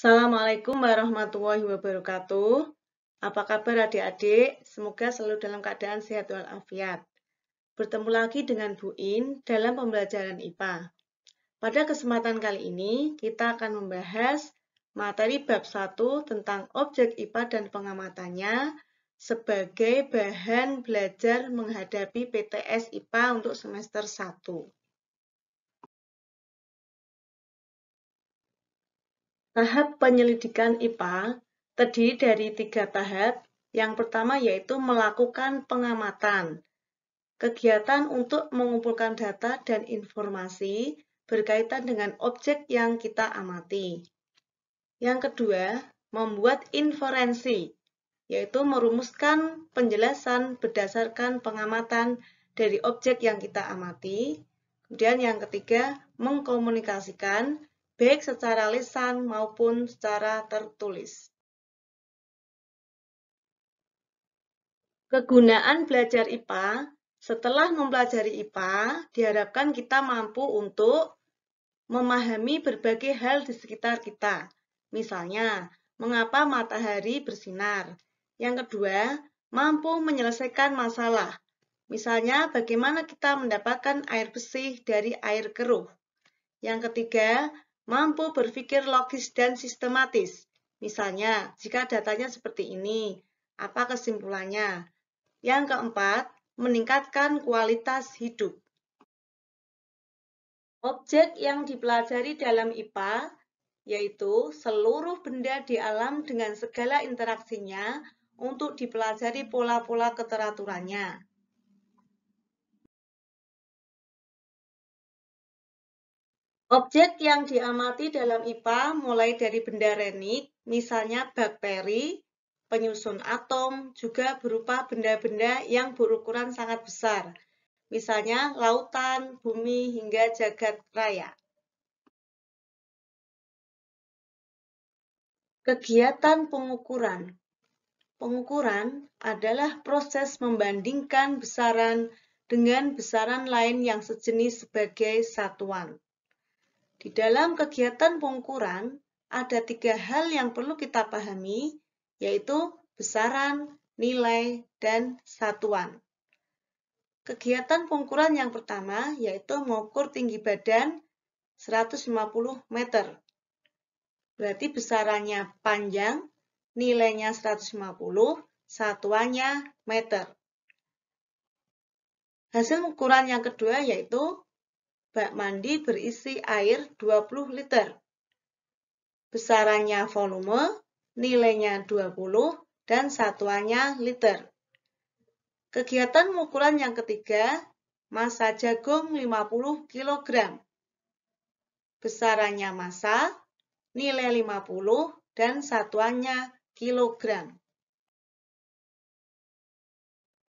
Assalamualaikum warahmatullahi wabarakatuh. Apa kabar adik-adik? Semoga selalu dalam keadaan sehat walafiat. Bertemu lagi dengan Bu In dalam pembelajaran IPA. Pada kesempatan kali ini, kita akan membahas materi bab 1 tentang objek IPA dan pengamatannya sebagai bahan belajar menghadapi PTS IPA untuk semester 1. Tahap penyelidikan IPA terdiri dari 3 tahap. Yang pertama yaitu melakukan pengamatan. Kegiatan untuk mengumpulkan data dan informasi berkaitan dengan objek yang kita amati. Yang kedua, membuat inferensi, yaitu merumuskan penjelasan berdasarkan pengamatan dari objek yang kita amati. Kemudian yang ketiga, mengkomunikasikan baik secara lisan maupun secara tertulis. Kegunaan belajar IPA, setelah mempelajari IPA, diharapkan kita mampu untuk memahami berbagai hal di sekitar kita. Misalnya, mengapa matahari bersinar. Yang kedua, mampu menyelesaikan masalah. Misalnya, bagaimana kita mendapatkan air bersih dari air keruh. Yang ketiga, mampu berpikir logis dan sistematis. Misalnya, jika datanya seperti ini, apa kesimpulannya? Yang keempat, meningkatkan kualitas hidup. Objek yang dipelajari dalam IPA yaitu seluruh benda di alam dengan segala interaksinya untuk dipelajari pola-pola keteraturannya. Objek yang diamati dalam IPA mulai dari benda renik, misalnya bakteri, penyusun atom, juga berupa benda-benda yang berukuran sangat besar, misalnya lautan, bumi, hingga jagat raya. Kegiatan pengukuran. Pengukuran adalah proses membandingkan besaran dengan besaran lain yang sejenis sebagai satuan. Di dalam kegiatan pengukuran, ada 3 hal yang perlu kita pahami, yaitu besaran, nilai, dan satuan. Kegiatan pengukuran yang pertama yaitu mengukur tinggi badan 150 meter. Berarti besarannya panjang, nilainya 150, satuannya meter. Hasil ukuran yang kedua yaitu bak mandi berisi air 20 liter. Besarannya volume, nilainya 20, dan satuannya liter. Kegiatan pengukuran yang ketiga, massa jagung 50 kg. Besarannya massa, nilai 50, dan satuannya kilogram.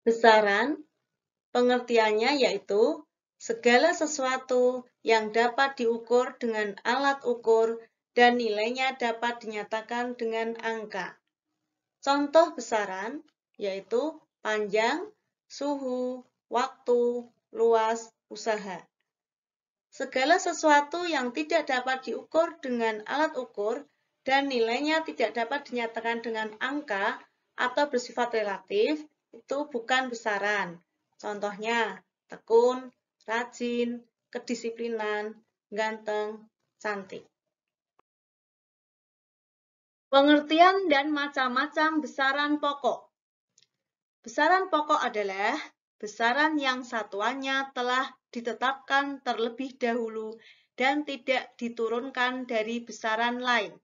Besaran, pengertiannya yaitu segala sesuatu yang dapat diukur dengan alat ukur dan nilainya dapat dinyatakan dengan angka. Contoh besaran yaitu panjang, suhu, waktu, luas, usaha. Segala sesuatu yang tidak dapat diukur dengan alat ukur dan nilainya tidak dapat dinyatakan dengan angka atau bersifat relatif, itu bukan besaran. Contohnya, tekun, rajin, kedisiplinan, ganteng, cantik. Pengertian dan macam-macam besaran pokok. Besaran pokok adalah besaran yang satuannya telah ditetapkan terlebih dahulu dan tidak diturunkan dari besaran lain.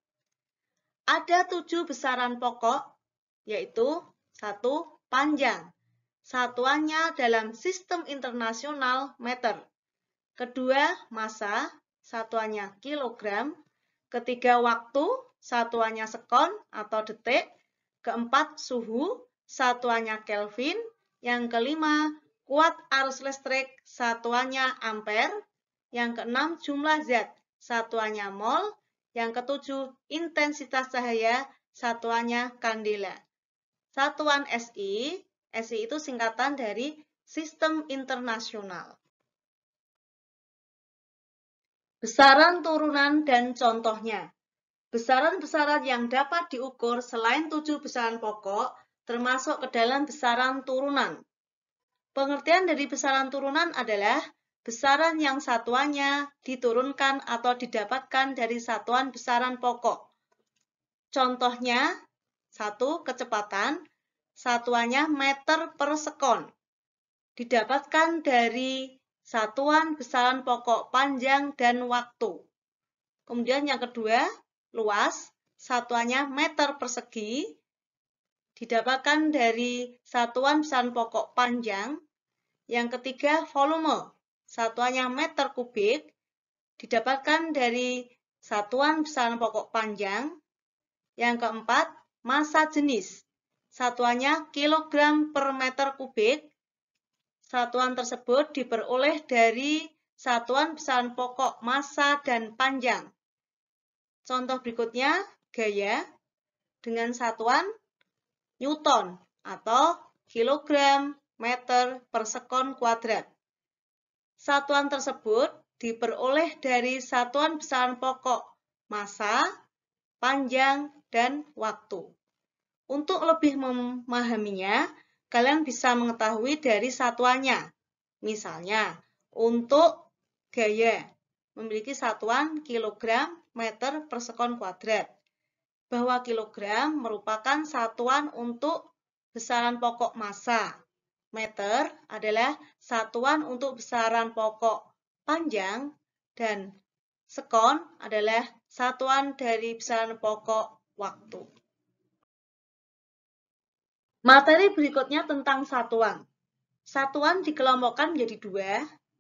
Ada 7 besaran pokok, yaitu 1. Panjang. Satuannya dalam sistem internasional meter. Kedua, massa, satuannya kilogram. Ketiga, waktu, satuannya sekon atau detik. Keempat, suhu, satuannya Kelvin. Yang kelima, kuat arus listrik, satuannya ampere. Yang keenam, jumlah zat, satuannya mol. Yang ketujuh, intensitas cahaya, satuannya kandela. Satuan SI, SI itu singkatan dari Sistem Internasional. Besaran turunan dan contohnya. Besaran-besaran yang dapat diukur selain 7 besaran pokok termasuk ke dalam besaran turunan. Pengertian dari besaran turunan adalah besaran yang satuannya diturunkan atau didapatkan dari satuan besaran pokok. Contohnya, 1. Kecepatan, satuannya meter per sekon. Didapatkan dari satuan besaran pokok panjang dan waktu. Kemudian yang kedua, luas, satuannya meter persegi. Didapatkan dari satuan besaran pokok panjang. Yang ketiga, volume, satuannya meter kubik. Didapatkan dari satuan besaran pokok panjang. Yang keempat, massa jenis, satuannya kilogram per meter kubik. Satuan tersebut diperoleh dari satuan besaran pokok massa dan panjang. Contoh berikutnya, gaya dengan satuan Newton atau kilogram meter per sekon kuadrat. Satuan tersebut diperoleh dari satuan besaran pokok massa, panjang, dan waktu. Untuk lebih memahaminya, kalian bisa mengetahui dari satuannya. Misalnya, untuk gaya memiliki satuan kilogram meter per sekon kuadrat. Bahwa kilogram merupakan satuan untuk besaran pokok massa. Meter adalah satuan untuk besaran pokok panjang dan sekon adalah satuan dari besaran pokok waktu. Materi berikutnya tentang satuan. Satuan dikelompokkan menjadi dua,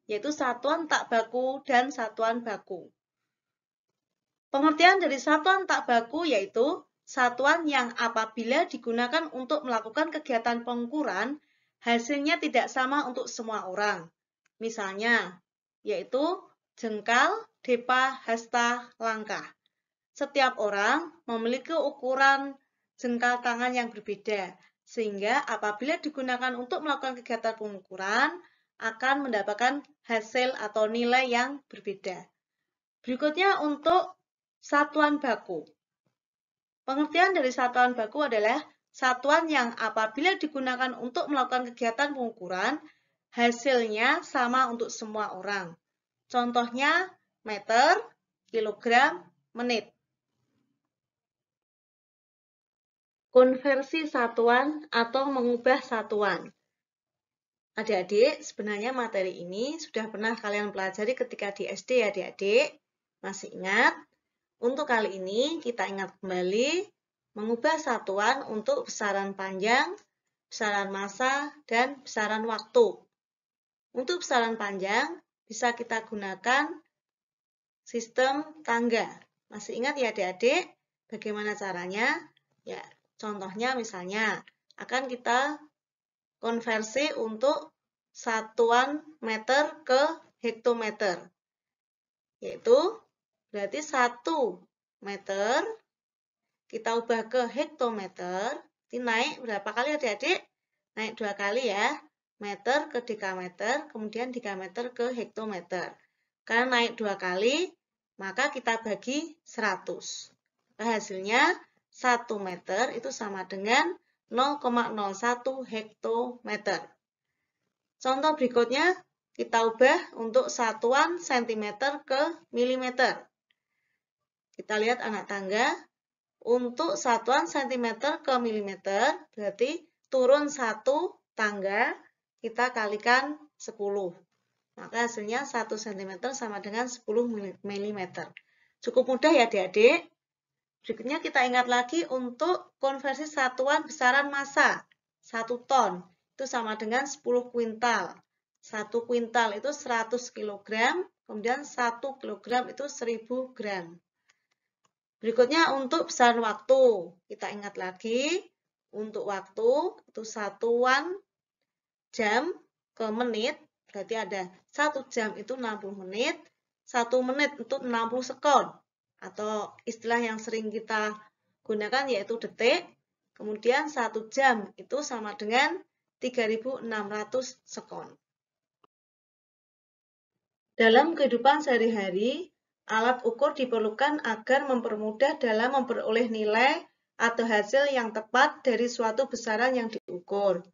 yaitu satuan tak baku dan satuan baku. Pengertian dari satuan tak baku yaitu satuan yang apabila digunakan untuk melakukan kegiatan pengukuran, hasilnya tidak sama untuk semua orang. Misalnya, yaitu jengkal, depa, hasta, langkah. Setiap orang memiliki ukuran jengkal tangan yang berbeda, sehingga apabila digunakan untuk melakukan kegiatan pengukuran, akan mendapatkan hasil atau nilai yang berbeda. Berikutnya untuk satuan baku. Pengertian dari satuan baku adalah satuan yang apabila digunakan untuk melakukan kegiatan pengukuran, hasilnya sama untuk semua orang. Contohnya meter, kilogram, menit. Konversi satuan atau mengubah satuan. Adik-adik, sebenarnya materi ini sudah pernah kalian pelajari ketika di SD ya adik-adik. Masih ingat? Untuk kali ini kita ingat kembali mengubah satuan untuk besaran panjang, besaran massa, dan besaran waktu. Untuk besaran panjang bisa kita gunakan sistem tangga. Masih ingat ya adik-adik bagaimana caranya? Ya, contohnya misalnya akan kita konversi untuk satuan meter ke hektometer. Yaitu berarti 1 meter kita ubah ke hektometer, ini naik berapa kali adik-adik? Naik 2 kali ya, meter ke dekameter, kemudian dekameter ke hektometer. Karena naik 2 kali, maka kita bagi 100. Nah, hasilnya 1 meter itu sama dengan 0,01 hektometer. Contoh berikutnya, kita ubah untuk satuan cm ke milimeter. Kita lihat anak tangga. Untuk satuan cm ke milimeter, berarti turun 1 tangga, kita kalikan 10. Maka hasilnya 1 cm sama dengan 10 mm. Cukup mudah ya adik-adik. Berikutnya kita ingat lagi untuk konversi satuan besaran massa. 1 ton itu sama dengan 10 kuintal. 1 kuintal itu 100 kg, kemudian 1 kg itu 1000 gram. Berikutnya untuk besaran waktu. Kita ingat lagi, untuk waktu itu satuan jam ke menit, berarti ada 1 jam itu 60 menit, 1 menit itu 60 sekon. Atau istilah yang sering kita gunakan yaitu detik. Kemudian 1 jam itu sama dengan 3.600 sekon. Dalam kehidupan sehari-hari, Alat ukur diperlukan agar mempermudah dalam memperoleh nilai atau hasil yang tepat dari suatu besaran yang diukur.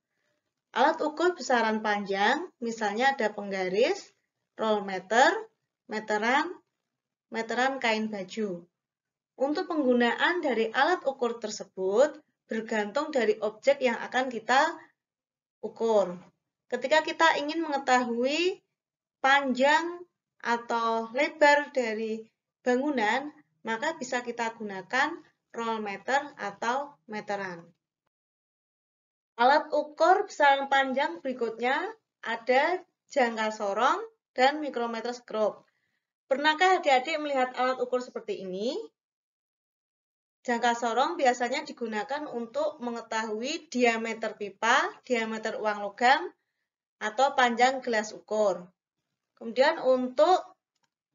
Alat ukur besaran panjang, misalnya ada penggaris, roll meter, meteran, meteran kain baju. Untuk penggunaan dari alat ukur tersebut bergantung dari objek yang akan kita ukur. Ketika kita ingin mengetahui panjang atau lebar dari bangunan, maka bisa kita gunakan roll meter atau meteran. Alat ukur besaran panjang berikutnya ada jangka sorong dan mikrometerskop. Pernahkah adik-adik melihat alat ukur seperti ini? Jangka sorong biasanya digunakan untuk mengetahui diameter pipa, diameter uang logam, atau panjang gelas ukur. Kemudian untuk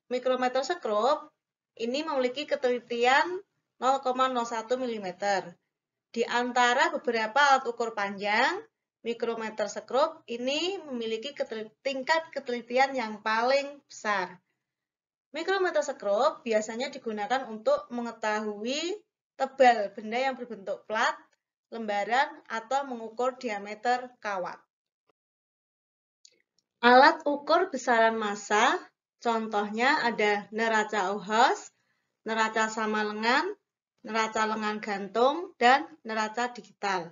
mikrometerskop, ini memiliki ketelitian 0,01 mm. Di antara beberapa alat ukur panjang, mikrometerskop ini memiliki tingkat ketelitian yang paling besar. Mikrometerskop biasanya digunakan untuk mengetahui tebal benda yang berbentuk plat, lembaran, atau mengukur diameter kawat. Alat ukur besaran massa, contohnya ada neraca Oghuz, neraca sama lengan, neraca lengan gantung, dan neraca digital.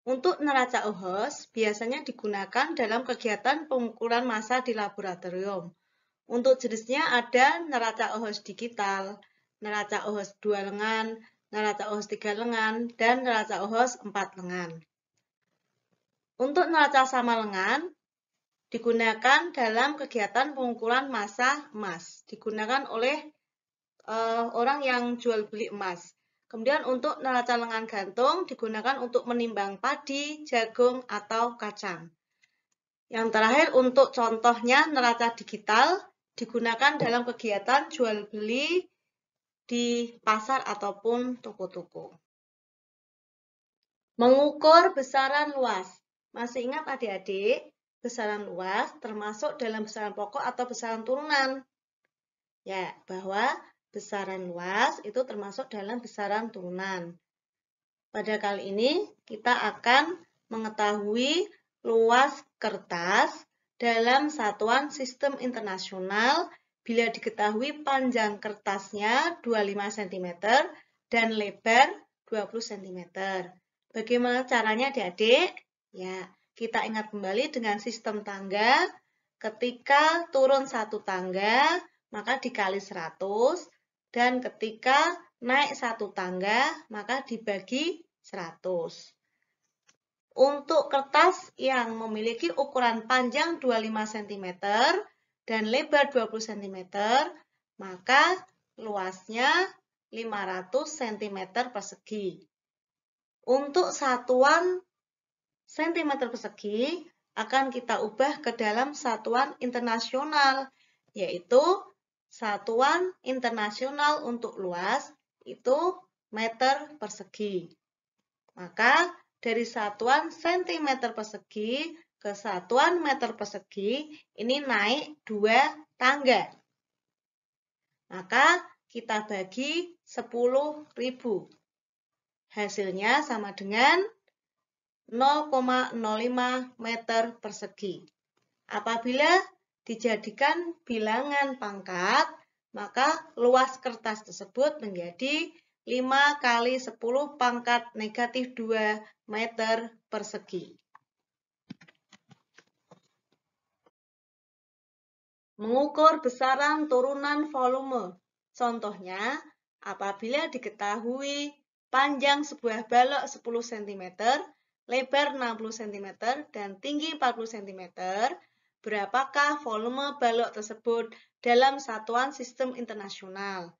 Untuk neraca Oghuz biasanya digunakan dalam kegiatan pengukuran massa di laboratorium. Untuk jenisnya ada neraca Oghuz digital, neraca Oghuz 2 lengan, neraca Oghuz 3 lengan, dan neraca Oghuz 4 lengan. Untuk neraca sama lengan digunakan dalam kegiatan pengukuran massa emas, digunakan oleh orang yang jual beli emas. Kemudian untuk neraca lengan gantung digunakan untuk menimbang padi, jagung, atau kacang. Yang terakhir untuk contohnya neraca digital digunakan dalam kegiatan jual beli di pasar ataupun toko-toko. Mengukur besaran luas. Masih ingat adik-adik, besaran luas termasuk dalam besaran pokok atau besaran turunan. Ya, bahwa besaran luas itu termasuk dalam besaran turunan. Pada kali ini kita akan mengetahui luas kertas dalam satuan sistem internasional bila diketahui panjang kertasnya 25 cm dan lebar 20 cm. Bagaimana caranya adik-adik? Ya, kita ingat kembali dengan sistem tangga. Ketika turun satu tangga, maka dikali 100. Dan ketika naik satu tangga, maka dibagi 100. Untuk kertas yang memiliki ukuran panjang 25 cm dan lebar 20 cm, maka luasnya 500 cm persegi. Untuk satuan cm persegi akan kita ubah ke dalam satuan internasional, yaitu satuan internasional untuk luas itu meter persegi. Maka dari satuan cm persegi ke satuan meter persegi ini naik 2 tangga. Maka kita bagi 10.000. Hasilnya sama dengan 0,05 meter persegi. Apabila dijadikan bilangan pangkat, maka luas kertas tersebut menjadi 5 kali 10 pangkat negatif 2 meter persegi. Mengukur besaran turunan volume. Contohnya, apabila diketahui panjang sebuah balok 10 cm, lebar 60 cm, dan tinggi 40 cm, berapakah volume balok tersebut dalam satuan sistem internasional?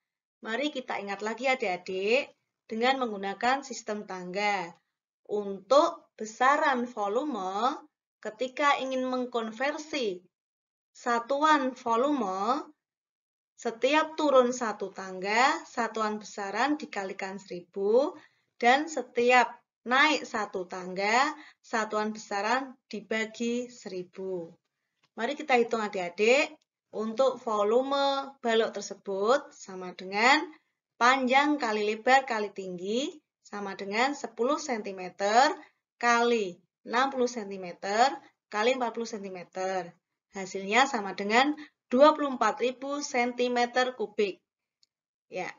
Mari kita ingat lagi adik-adik dengan menggunakan sistem tangga. Untuk besaran volume, ketika ingin mengkonversi satuan volume, setiap turun satu tangga, satuan besaran dikalikan 1000, dan setiap naik satu tangga, satuan besaran dibagi 1000. Mari kita hitung adik-adik. Untuk volume balok tersebut sama dengan panjang kali lebar kali tinggi sama dengan 10 cm kali 60 cm kali 40 cm. Hasilnya sama dengan 24.000 cm3. Ya.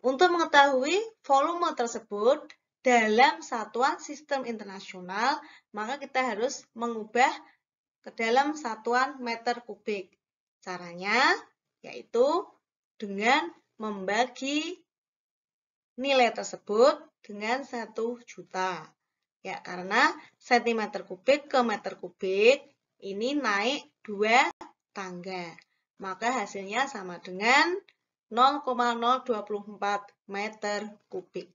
Untuk mengetahui volume tersebut dalam satuan sistem internasional, maka kita harus mengubah ke dalam satuan meter kubik. Caranya yaitu dengan membagi nilai tersebut dengan 1 juta. Ya, karena cm kubik ke meter kubik ini naik 2 tangga. Maka hasilnya sama dengan 0,024 meter kubik.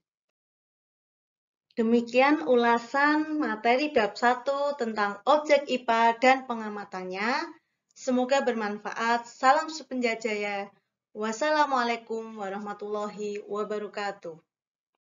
Demikian ulasan materi bab 1 tentang objek IPA dan pengamatannya. Semoga bermanfaat. Salam sepenjajaya. Wassalamualaikum warahmatullahi wabarakatuh.